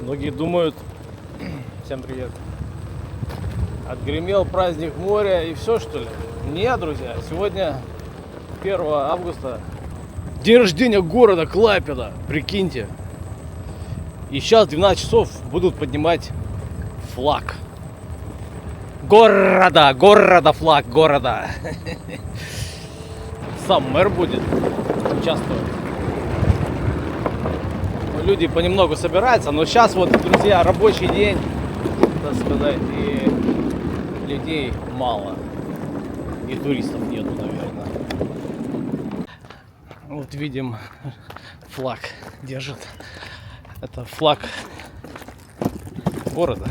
Многие думают, всем привет, отгремел праздник моря и все, что ли? Нет, друзья, сегодня 1 августа, день рождения города Клайпеда, прикиньте. И сейчас 12 часов будут поднимать флаг города, флаг города. Сам мэр будет участвовать. Люди понемногу собираются, но сейчас вот, друзья, рабочий день, так сказать, и людей мало, и туристов нету, наверное. Вот видим, флаг держит. Это флаг города.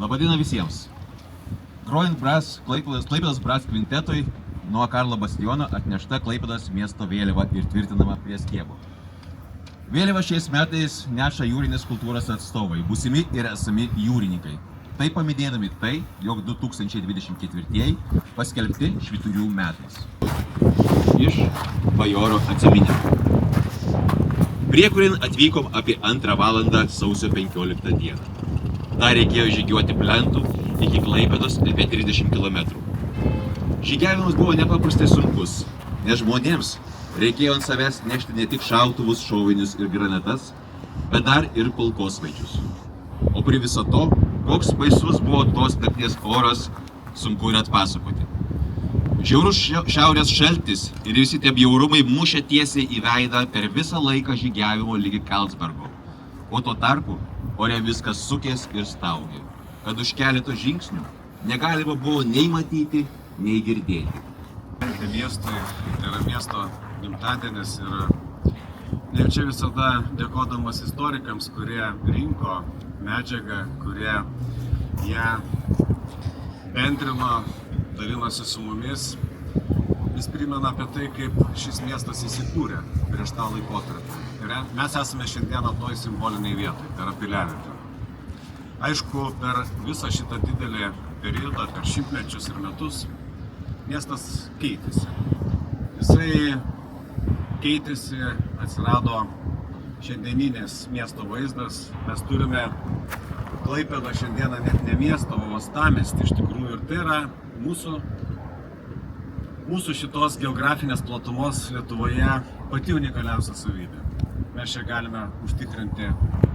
Labadiena visiems. Grojant Klaipėdos Brass kvintetui nuo Karlo Bastiono atnešta Klaipėdos miesto vėliava ir tvirtinama prie stiebo. Vėliava šiais metais neša jūrinės kultūros atstovai, būsimi ir esami jūrininkai. Tai paminėdami tai, jog 2024 paskelbti švyturių metais. Iš bajoro atsiminimų. Priekurin atvykom apie 2 valandą sausio 15 dieną. Dar reikėjo žygiuoti plentų iki Klaipėdos apie 30 km. Žygiavimas buvo nepaprastai sunkus, nes žmonėms reikėjo ant savęs nešti ne tik šautuvus, šovinius ir granatas, bet dar ir kulkosvaidžius. O prie viso to, koks baisus buvo tos nakties oras, sunku ir atpasakoti. Žiaurus šiaurės šaltis ir visi tie bjaurumai mušė tiesiai į veidą per visą laiką žygiavimo ligi Karlsbergo. O tuo tarpu ore viskas sukės ir staugė, kad už keleto žingsnių negalima buvo nei matyti, nei girdėti. Miestui, tai yra miesto gimtadienis ir čia visada dėkodamas istorikams, kurie rinko medžiagą, kurie ją bendrino, dalinosi su mumis. Jis primena apie tai, kaip šis miestas įsikūrė prieš tą laikotarpį. Ir mes esame šiandieną toj simboliniai vietoj, tai yra piliavietė. Aišku, per visą šitą didelį periodą, per šimtmečius ir metus, miestas keitėsi. Jisai keitėsi, atsirado šiandieninės miesto vaizdas. Mes turime Klaipėdą šiandieną net ne miestą, o uostamiestį iš tikrųjų. Ir tai yra mūsų šitos geografinės platumos Lietuvoje pati unikaliausia savybė. Mes čia galime užtikrinti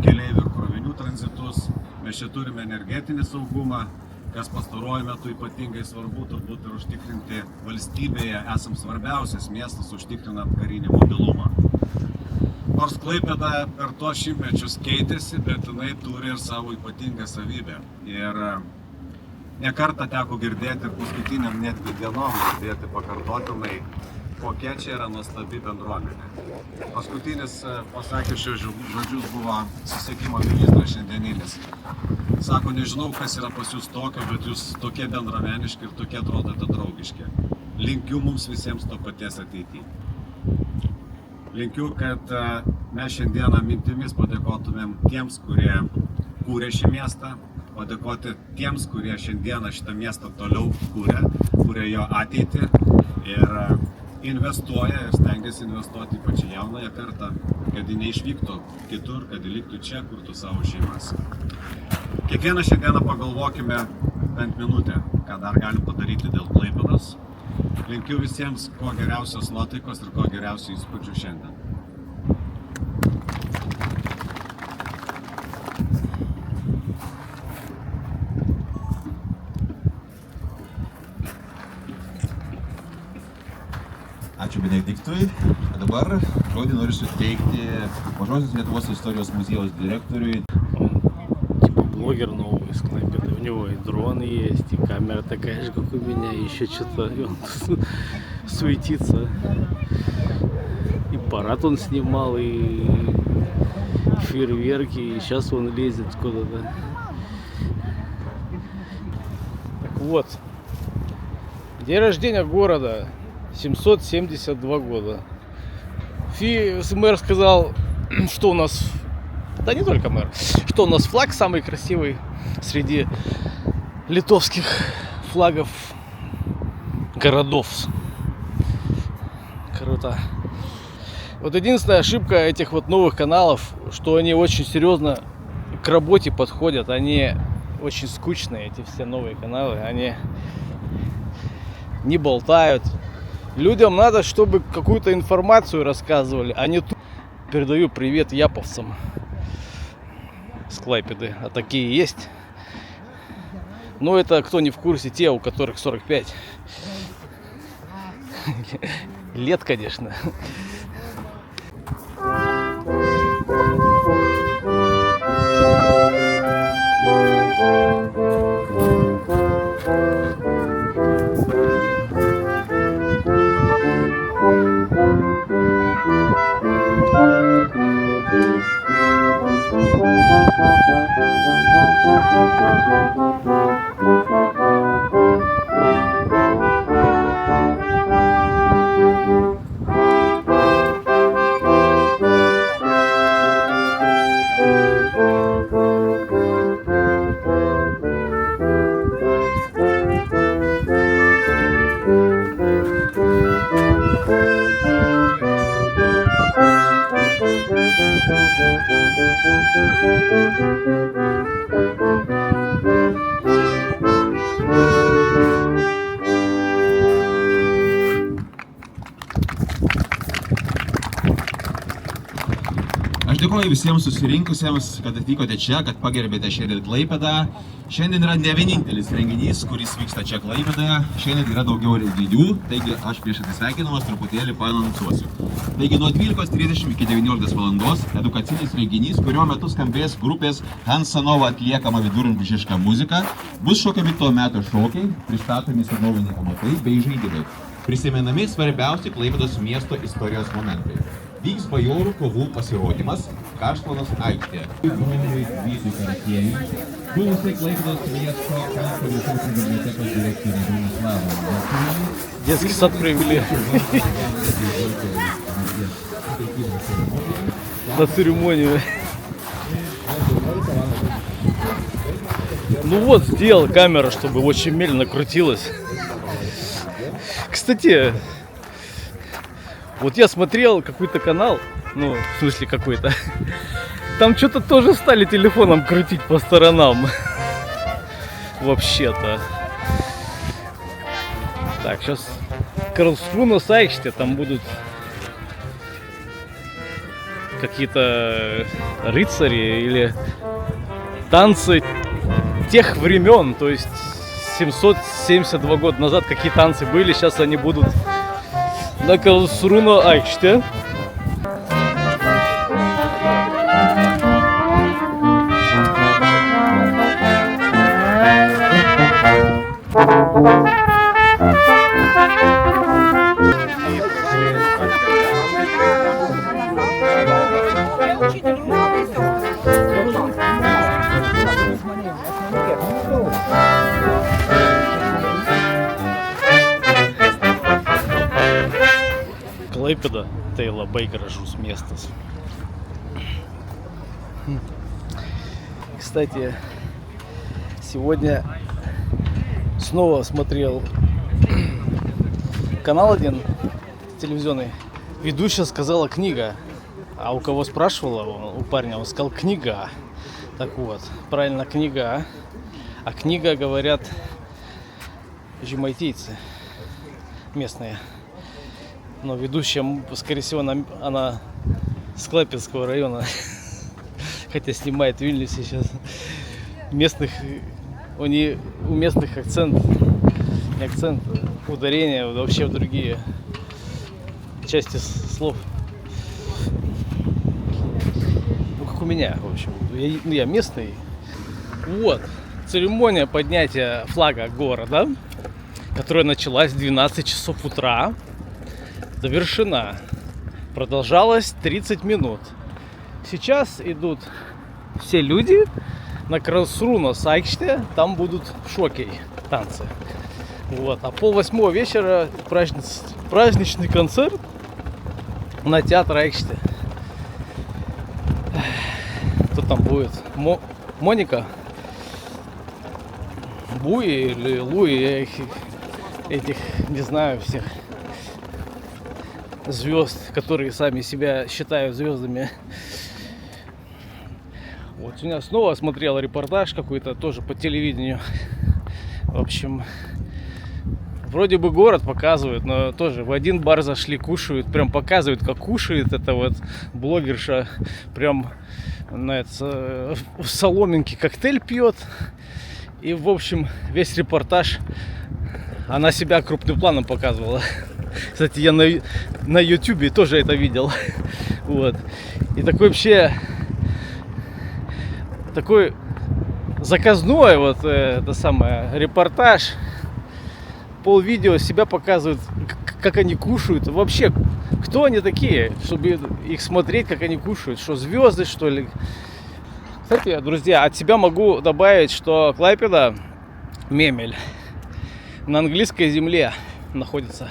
keleivių ir krovinių tranzitus, mes čia turime energetinį saugumą, kas pastaruoju metu ypatingai svarbu turbūt ir užtikrinti valstybėje, esam svarbiausias miestas užtikrinant karinį mobilumą. Nors Klaipėda per tuos šimtmečius keitėsi, bet jinai turi ir savo ypatingą savybę. Ir ne kartą teko girdėti ir paskutiniam netgi dienom girdėti pakartotinai, kokia čia yra nuostabi bendruomenė. Paskutinis pasakė šios žodžius buvo susisiekimo ministras šiandieninis. Sako, nežinau, kas yra pas jūs tokio, bet jūs tokie bendruomeniški ir tokie atrodote draugiški. Linkiu mums visiems to paties ateityje. Linkiu, kad mes šiandieną mintimis padėkotumėm tiems, kurie kūrė šį miestą, padėkoti tiems, kurie šiandieną šitą miestą toliau kūrė jo ateitį ir investuoja ir stengiasi investuoti ypač į jaunąją kartą, kad ji neišvyktų kitur, kad ji liktų čia, kurtų savo šeimas. Kiekvieną šiandieną pagalvokime bent minutę, ką dar galim padaryti dėl Klaipėdos. Linkiu visiems kuo geriausios nuotaikos ir kuo geriausių įspūdžių šiandien. Ačiū Benediktui. Dabar žodį noriu suteikti Mažosios Lietuvos istorijos muziejaus direktoriui. Типа блогер новый из Клайпеды. У него и дрон есть, и камера такая же, как у меня, и еще что-то. И он тут суетится. И парад он снимал, и фейерверки, и сейчас он лезет куда-то. Так вот, день рождения города, 772 года. Мэр сказал, что у нас, да не только мэр, что у нас флаг самый красивый среди литовских флагов городов. Круто. Вот единственная ошибка этих вот новых каналов, что они очень серьезно к работе подходят. Они очень скучные, эти все новые каналы. Они не болтают. Людям надо, чтобы какую-то информацию рассказывали, а не тут. Передаю привет яповцам с Клайпеды, а такие есть. Но это, кто не в курсе, те, у которых 45 лет, конечно. Aš dėkoju visiems susirinkusiems, kad atvykote čia, kad pagerbėte šiandien Klaipėdą. Šiandien yra ne vienintelis renginys, kuris vyksta čia Klaipėdoje. Šiandien yra daugiau renginių, taigi aš prieš atsisveikinamas truputėlį paanonsuosiu. Taigi nuo 12:30 iki 19 valandos edukacinis renginys, kurio metu skambės grupės Hansanova atliekama viduramžiška muzika, bus šokiami to meto šokiai, pristatomi senoviniai amatai bei žaidimai. Prisimenami svarbiausi Klaipėdos miesto istorijos momentai. Vyks bajorų kovų pasirodymas Kaštvanos aikštėje. Broniui Vytui Karatiejui, buvusiai Klaipėdos miesto Krašto viešosios bibliotekos direktorė Bronislava Martinui. Детский сад привели на церемонию. Ну вот, сделал камера, чтобы очень медленно крутилась. Кстати, вот я смотрел какой-то канал, ну, в смысле какой-то, там что-то тоже стали телефоном крутить по сторонам. Вообще-то. Так, сейчас Карлскруна Сайкште, там будут какие-то рыцари или танцы тех времен, то есть 772 года назад какие танцы были, сейчас они будут на Карлскруна Сайкште. Klaipėda tai labai gražus место. Кстати, сегодня снова смотрел канал один телевизионный. Ведущая сказала книга. А у кого спрашивала, у парня, он сказал книга. Так вот, правильно, книга. А книга, говорят, жемайтийцы местные. Но ведущая, скорее всего, она с Клайпедского района. Хотя снимает в Вильнюсе сейчас. Местных, у местных акцент, не акцент, ударение вообще в другие части слов. Ну, как у меня, в общем. Я местный. Вот. Церемония поднятия флага города, которая началась в 12 часов утра, завершена. Продолжалась 30 минут. Сейчас идут все люди на Красруна Сайкште, там будут шоки, танцы. Вот. А 7:30 вечера праздничный концерт на театр Айкште. Кто там будет? Моника? Буи или Луи? Этих, не знаю, всех звезд, которые сами себя считают звездами. Вот, у меня снова смотрел репортаж какой-то, тоже по телевидению. В общем, вроде бы город показывают, но тоже в один бар зашли, кушают, прям показывают, как кушает эта вот блогерша, прям в соломинке коктейль пьет. И, в общем, весь репортаж она себя крупным планом показывала. Кстати, я на ютубе тоже это видел. Вот. И такой вообще... Такой заказной вот это самое репортаж. Полвидео себя показывают, как они кушают. Вообще, кто они такие, чтобы их смотреть, как они кушают? Что, звезды, что ли? Кстати, друзья, от себя могу добавить, что Клайпеда, Мемель, на английской земле находится.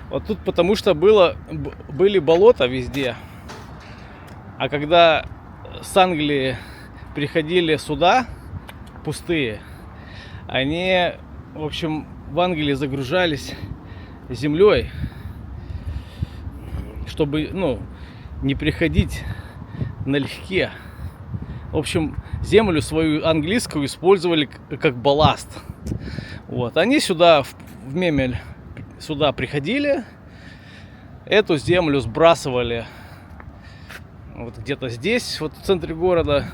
Вот тут потому что были болота везде. А когда с Англии приходили суда пустые, они, в общем, в Англии загружались землей, чтобы, не приходить налегке. В общем, землю свою английскую использовали как балласт. Вот. Они сюда, в Мемель, сюда приходили, эту землю сбрасывали вот где-то здесь, вот в центре города,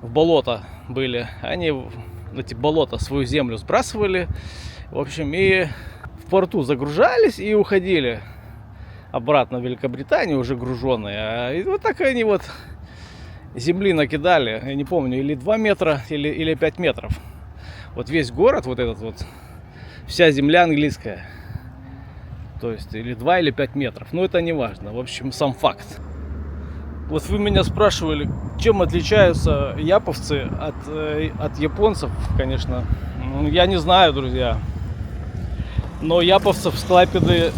в болото были. Они в эти болота свою землю сбрасывали, в общем, и в порту загружались и уходили обратно в Великобританию уже груженные. И вот так они вот земли накидали, я не помню, или 2 метра, или 5 метров. Вот весь город, вот этот вот, вся земля английская. То есть, или 2, или 5 метров. Но это не важно. В общем, сам факт. Вот вы меня спрашивали, чем отличаются яповцы от японцев, конечно. Я не знаю, друзья. Но яповцев с Клайпеды...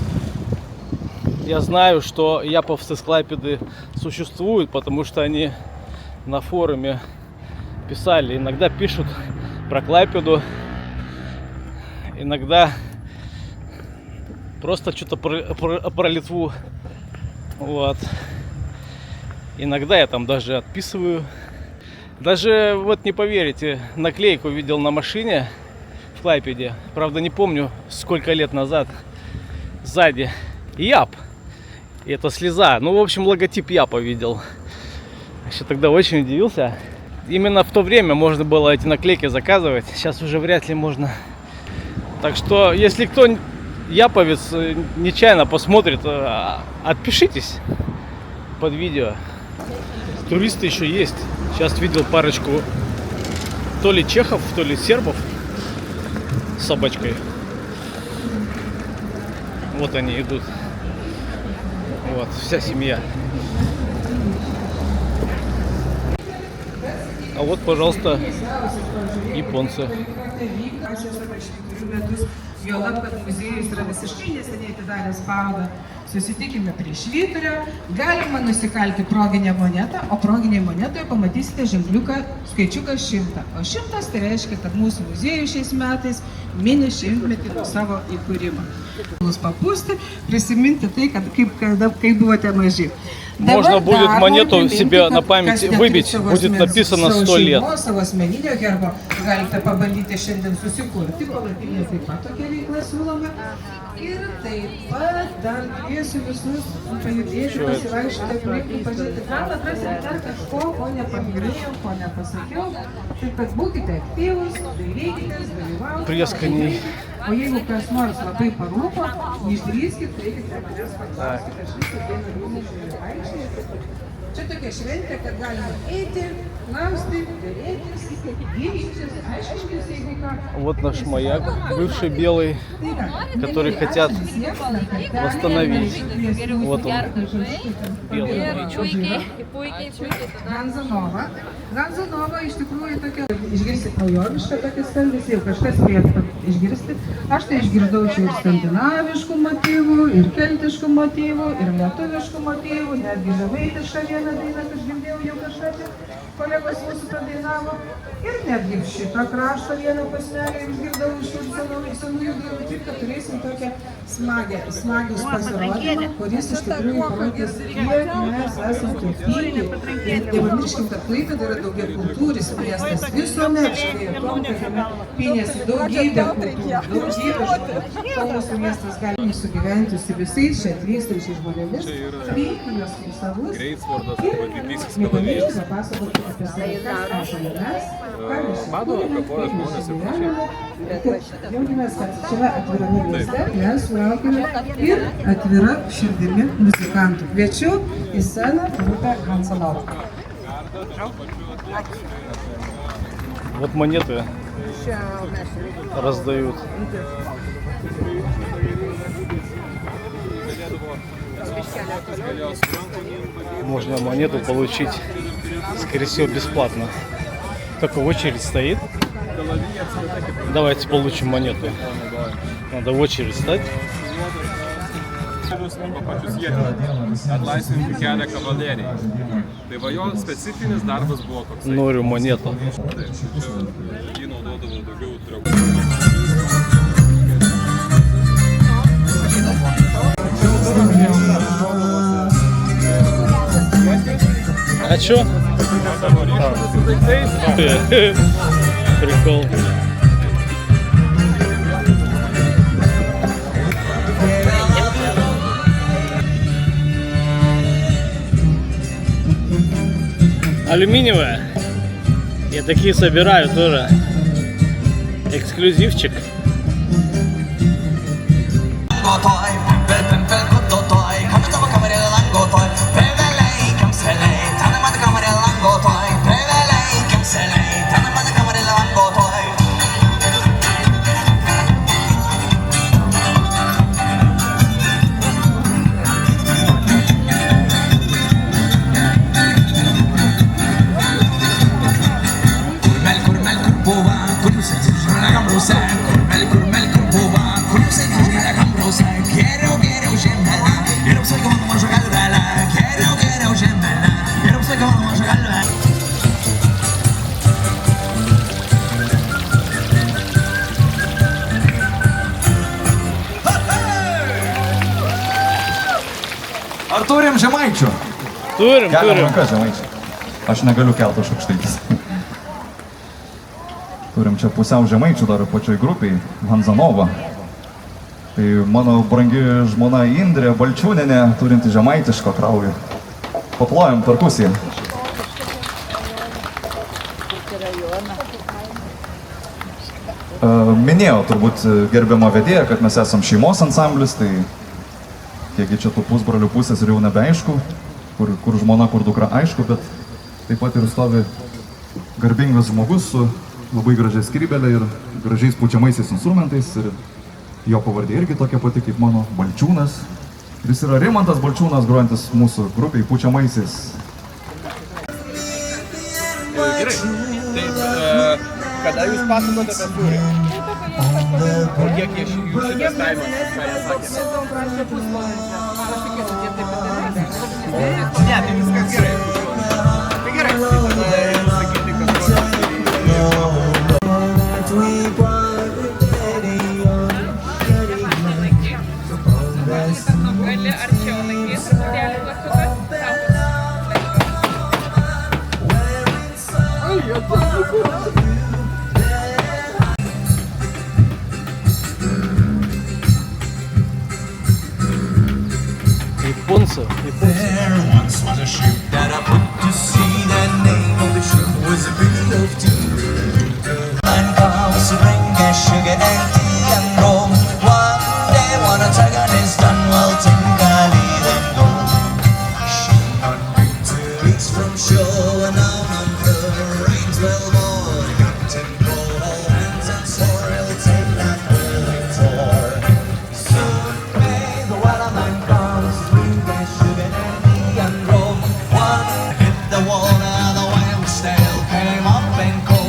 Я знаю, что яповцы с Клайпеды существуют, потому что они на форуме писали. Иногда пишут про Клайпеду, иногда просто что-то про Литву. Вот. Иногда я там даже отписываю. Даже, вот не поверите, наклейку видел на машине в Клайпеде. Правда, не помню, сколько лет назад. Сзади Яп. И это слеза. Ну, в общем, логотип Япа видел. Еще тогда очень удивился. Именно в то время можно было эти наклейки заказывать. Сейчас уже вряд ли можно. Так что, если кто яповец нечаянно посмотрит, отпишитесь под видео. Туристы еще есть. Сейчас видел парочку то ли чехов, то ли сербов с собачкой. Вот они идут. Вот, вся семья. А вот, пожалуйста, японцы. Juolab, kad muziejus yra visiškai neseniai atidaręs parodą Susitikime prie Švyturio, galima nusikalti proginę monetą, o proginėje monetoje pamatysite ženkliuką skaičiuką 100. O 100 tai reiškia, kad mūsų muziejus šiais metais mini 100-metį nuo savo įkūrimo. Jūs papūsti, prisiminti tai, kad kaip buvote maži. Можно будет монету себе на память выбить, будет написано 100 лет. Savo asmeninio herbo galite pabandyti šiandien susikurti, palapinė taip pat tokia veikla siūloma. Ir taip pat dar kviesiu visus pajudėti, pasivaikščioti aplinkui, pažiūrėti, gal atrasite dar kažko, ko nepaminėjau, ko nepasakiau. Taip kad būkite aktyvūs, dairykitės, dalyvaukite. Prieskaniai. O jeigu kas nors labai parūpo, neišdrįskit, reikite manęs paklausti, aš visą dieną rūmų vaikščiai. Čia tokia šventė, kad galima eiti, klausti, dėrėtis, ginčytis, aiškintis, jeigu ką. Вот наш маяк, бывший белый, который хотят восстановить. Вот он, белый маячок. Ganzanova iš tikrųjų tokia, išgirsit naujovišką tokia skambesį, jau kažkas spėtų išgirsti. Aš tai išgirdau čia ir skandinaviškų motyvų, ir keltiškų motyvų, ir lietuviškų motyvų, netgi žemaitišką vieną dainą, aš girdėjau jau kažką čia, kolegos mūsų padainavo. Ir netgi šitą kraštą vieną pasmelę išgirdau iš senųjų dainų, taip kad turėsim tokią smagius pasirodymą, kuris iš tikrųjų parodys, kiek mes esame turtingi. Ir nepamirškim, kad Klaipėda yra daugiakultūris miestas, visuomet štai tom, kad jame pynėsi daugybė kultūrų, daugybė žmonių. O mūsų miestas gali sugyventi su visais čia atvykstančiais žmonėmis, priimti juos kaip savus ir nepamiršti papasakoti apie save, kas esame mes, ką mes čia turime, kaip mes čia gyvename. Džiaugiamės, kad čia atvirame mieste mes sulaukime ir atvira širdimi muzikantų. Kviečiu į sceną grupę Ganzanova. Вот монеты раздают. Можно монету получить, скорее всего, бесплатно. Только очередь стоит. Давайте получим монету. Надо в очередь стать. arba pačius ietininkus, atlaisvinti kelią kavalerijai. Tai va jo specifinis darbas buvo toksai. Noriu monetą. Taip, čia jį naudodavo daugiau draugų. А чё? Прикол. Алюминиевая. Я такие собираю тоже. Эксклюзивчик. Ar turim žemaičių? Turim. Ranka žemaičių. Aš negaliu kelti už aukštaitis. Turim čia pusiau žemaičių dar pačioj grupiai, Ganzanova. Tai mano brangi žmona Indrė Balčiūnienė, turinti žemaitiško kraujo. Paplojam tarpusyje. Minėjo turbūt gerbiama vedėja, kad mes esam šeimos ansamblis, tai kiekgi čia tų pusbrolių pusės ir jau nebeaišku, kur žmona, kur dukra aišku, bet taip pat ir stovi garbingas žmogus su labai gražia skrybelė ir gražiais pučiamaisiais instrumentais. Ir jo pavardė irgi tokia pati kaip mano, Balčiūnas. Ir jis yra Rimantas Balčiūnas, grojantis mūsų grupiai pučiamaisiais. Gerai, taip, kada jūs pasakote apie sūrį? O kiek jūs šitas kaimas, ką jie sakė? pasakyti, jie taip ir darė. Ne, tai viskas gerai. Tai gerai, tai tada sakyti, kad Gali arčiau laikyti truputėlį plaktuką, Японцы. There once was a ship that I put to sea. The name of the ship was a Bill of Tea. And cows bring us sugar and tea and rum. One day when a dragon is done, we'll think I'll leave them go. She not big 2 weeks from shore, and now on her rains will more. Captain Paul, all hands and swore he'll take that going for. Soon may the weatherman comes, bring us sugar and tea and rum. One hit the water, the wild sail came up and cold.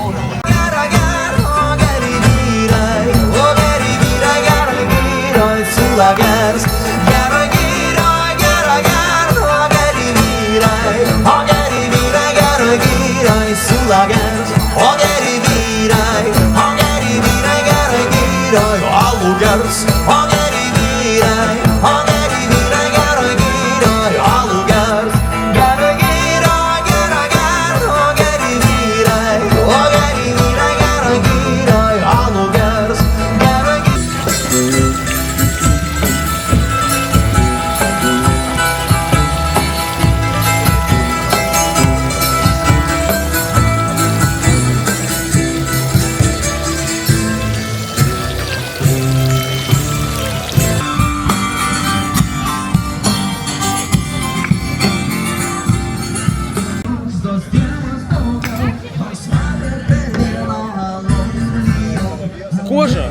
Кожа.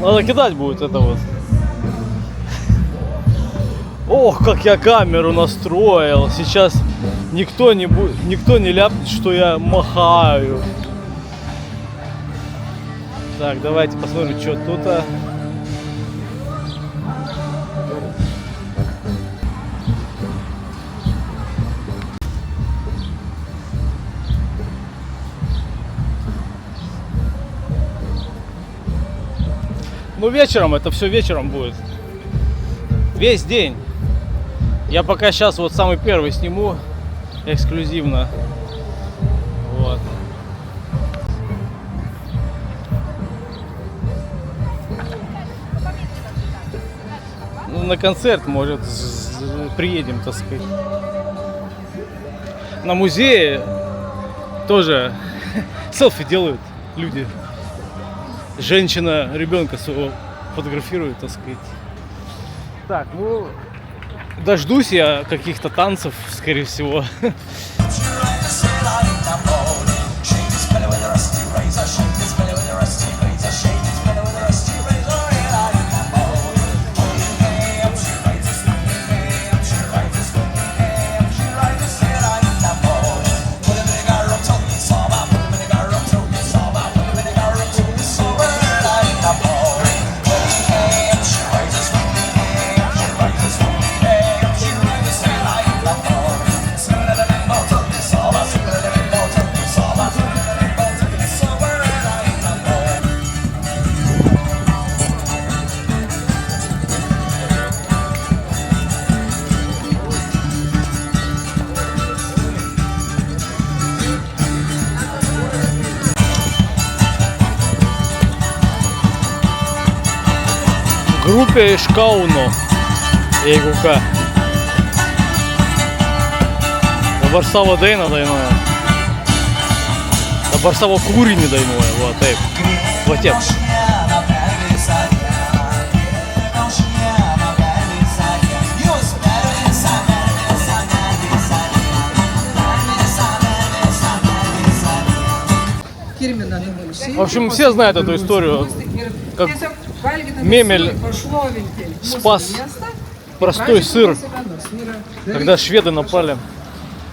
Надо кидать будет это вот. Ох, как я камеру настроил. Сейчас никто не ляпнет, что я махаю. Так, давайте посмотрим, что тут. Ну вечером, это все вечером будет. Весь день. Я пока сейчас вот самый первый сниму эксклюзивно. Вот. Ну, на концерт, может, приедем, так сказать. На музее тоже селфи делают люди. Женщина ребенка своего фотографирует, так сказать. Так, ну, дождусь я каких-то танцев, скорее всего. Grupė iš Kauno, jeigu ką. Dabar savo dainą dainuoja. Dabar savo kūrinį dainuoja, va taip. Va tiek. В общем, все знают эту историю, как Мемель спас простой сыр, когда шведы напали.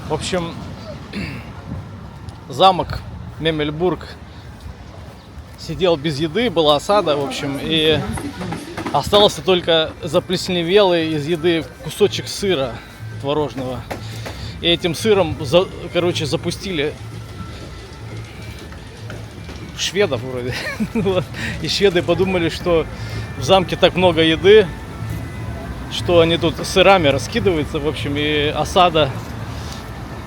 В общем, замок Мемельбург сидел без еды, была осада, в общем, и остался только заплесневелый из еды кусочек сыра творожного. И этим сыром, запустили шведов вроде. И шведы подумали, что в замке так много еды, что они тут сырами раскидываются, в общем, и осада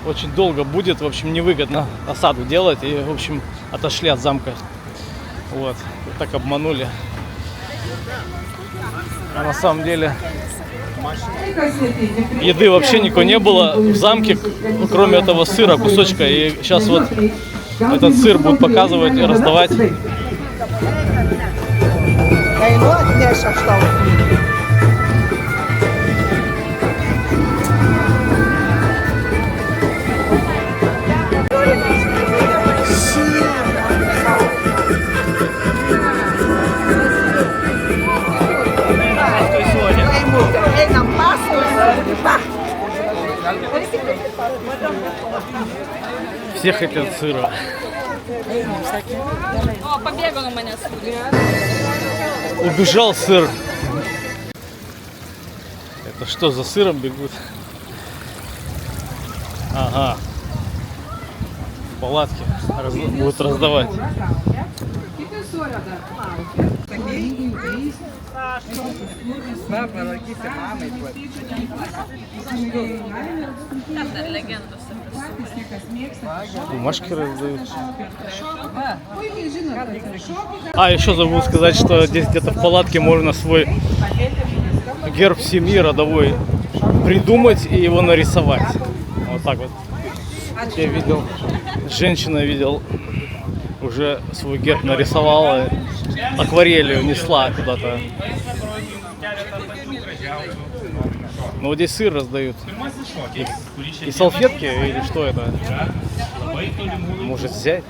очень долго будет, в общем, невыгодно осаду делать, и, в общем, отошли от замка. Вот, так обманули. А на самом деле еды вообще никакой не было в замке, кроме этого сыра, кусочка. И сейчас вот этот сыр будут показывать и раздавать. Все хотят сыра. О, побегал у меня сыр. Убежал сыр. Это что, за сыром бегут? Ага. В палатке будут раздавать. Бумажки раздают. А, еще забыл сказать, что здесь где-то в палатке можно свой герб семьи родовой придумать и его нарисовать. Вот так вот. Я видел, женщина видел, уже свой герб нарисовала, акварелью несла куда-то. Ну вот здесь сыр раздают. И салфетки, или что это? Может взять?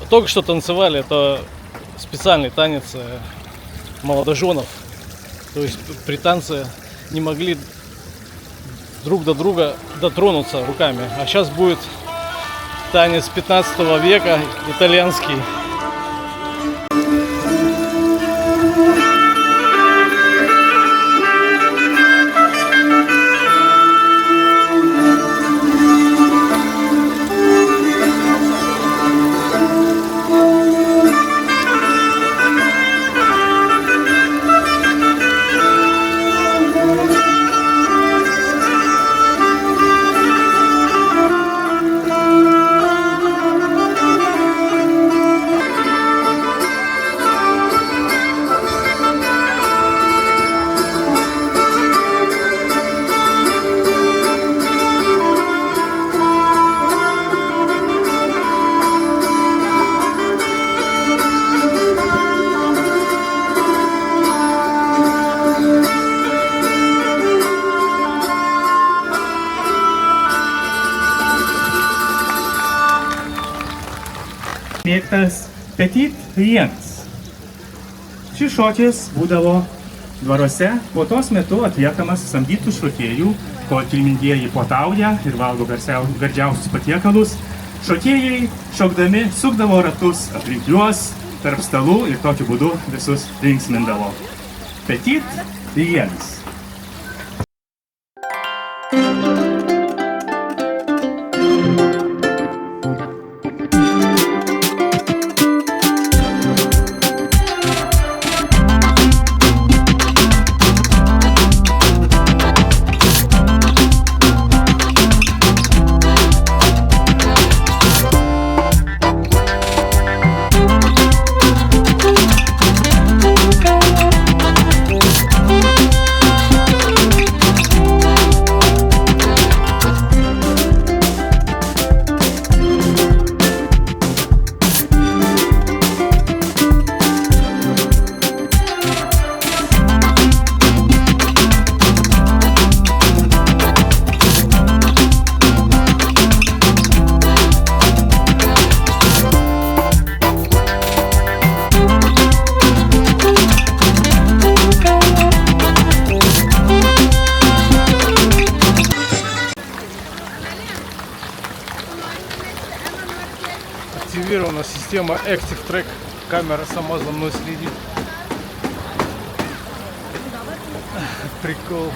Только что танцевали, это специальный танец молодоженов. То есть при танце не могли друг до друга дотронуться руками. А сейчас будет танец 15 века, итальянский. Mėgtas Petit Riens. Šis šokis būdavo dvaruose puotos metu atliekamas samdytų šokėjų, kol kilmingieji puotauja ir valgo gardžiausius patiekalus. Šokėjai šokdami sukdavo ratus aplink juos tarp stalų ir tokiu būdu visus linksmindavo. Petit rienas. Активирована система Active Track. Камера сама за мной следит. Прикол.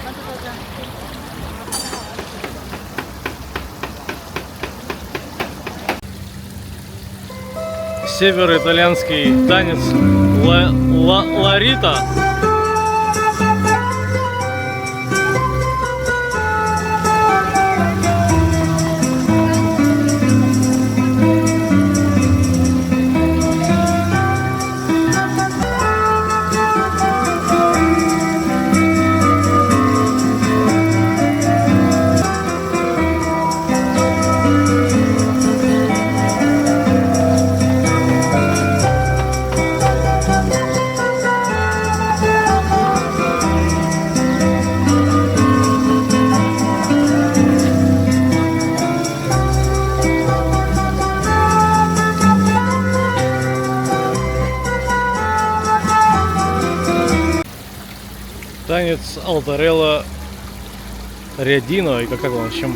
Североитальянский танец Ларита. Танец Алтарелла Рядино, и как он, чем?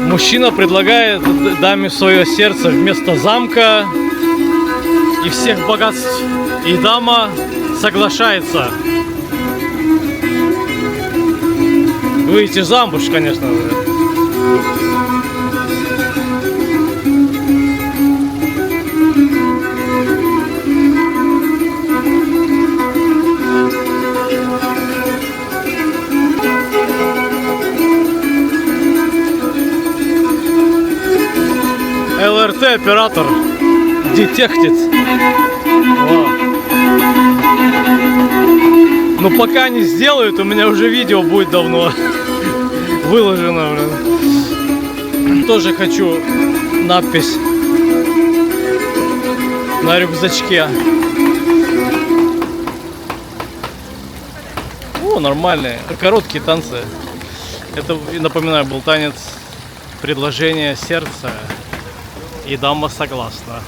Мужчина предлагает даме свое сердце вместо замка и всех богатств, и дама соглашается. Выйти замуж, конечно же. ЛРТ оператор детектит. Но пока не сделают, у меня уже видео будет давно выложено. Тоже хочу надпись на рюкзачке. О, нормальные, короткие танцы. Это, напоминаю, был танец предложения сердца. И дама согласна.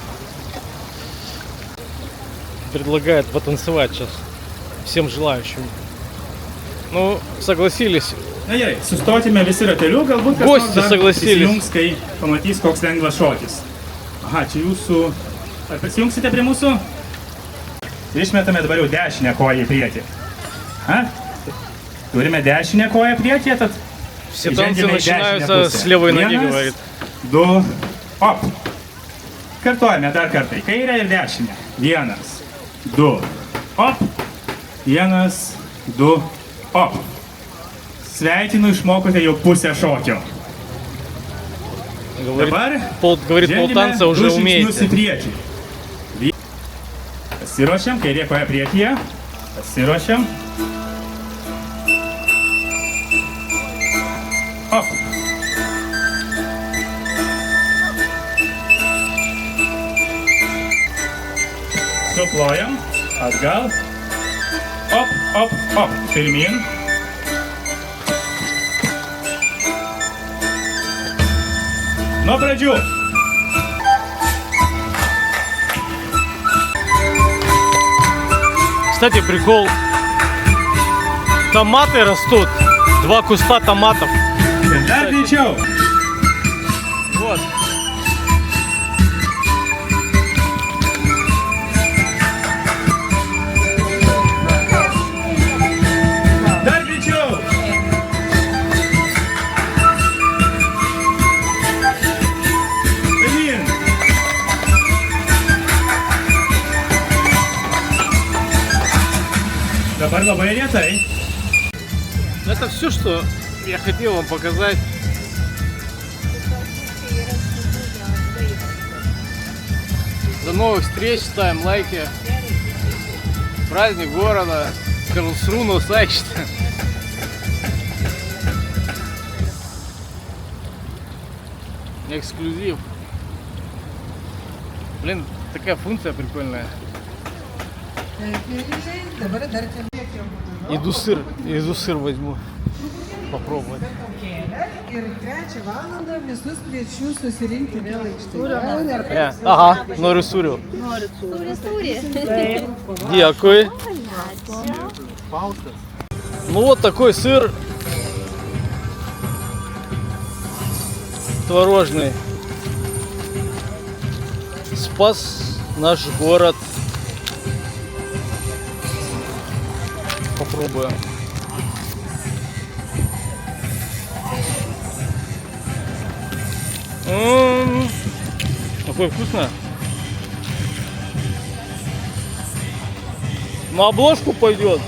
Предлагает потанцевать сейчас всем желающим. Ну, согласились. Na gerai, sustotime visi rateliu, galbūt kas Gosti согласились. Įsijungs, kai pamatys, koks lengvas šokis. Aha, čia jūsų... Ar prisijungsite prie mūsų? Ir išmetame dabar jau dešinę koją į priekį. Ha? Turime dešinę koją priekyje, tad... Все танцы начинаются с левой ноги, говорит. 2, op. Kartuojame dar kartą. Į kairę ir dešinę. 1, 2, op. 1, 2, op. Sveikinu, išmokote jau pusę šokio. Dabar Говорит, полтанца уже умеете. Pasiruošiam, kairė koja priekyje. Pasiruošiam. Op. Suplojam. Atgal. Op, op, op. Pirmin. Nuo pradžių. Кстати, прикол. Томаты растут. 2 куста томатов. Dar greičiau. Вот. Dar greičiau. Pirmyn. Dabar labai lėtai. Это все, что я хотел вам показать. До новых встреч, ставим лайки. Праздник города. Карлсруна, Сайчта. Эксклюзив. Блин, такая функция прикольная. Иду сыр возьму. Попробовать. Ir 3 valandą visus kviečiu susirinkti vėl aikštėje. Ага, норю сурю. Дякую. Ну вот такой сыр творожный спас наш город. Попробуем. Какой вкусно. На обложку пойдет.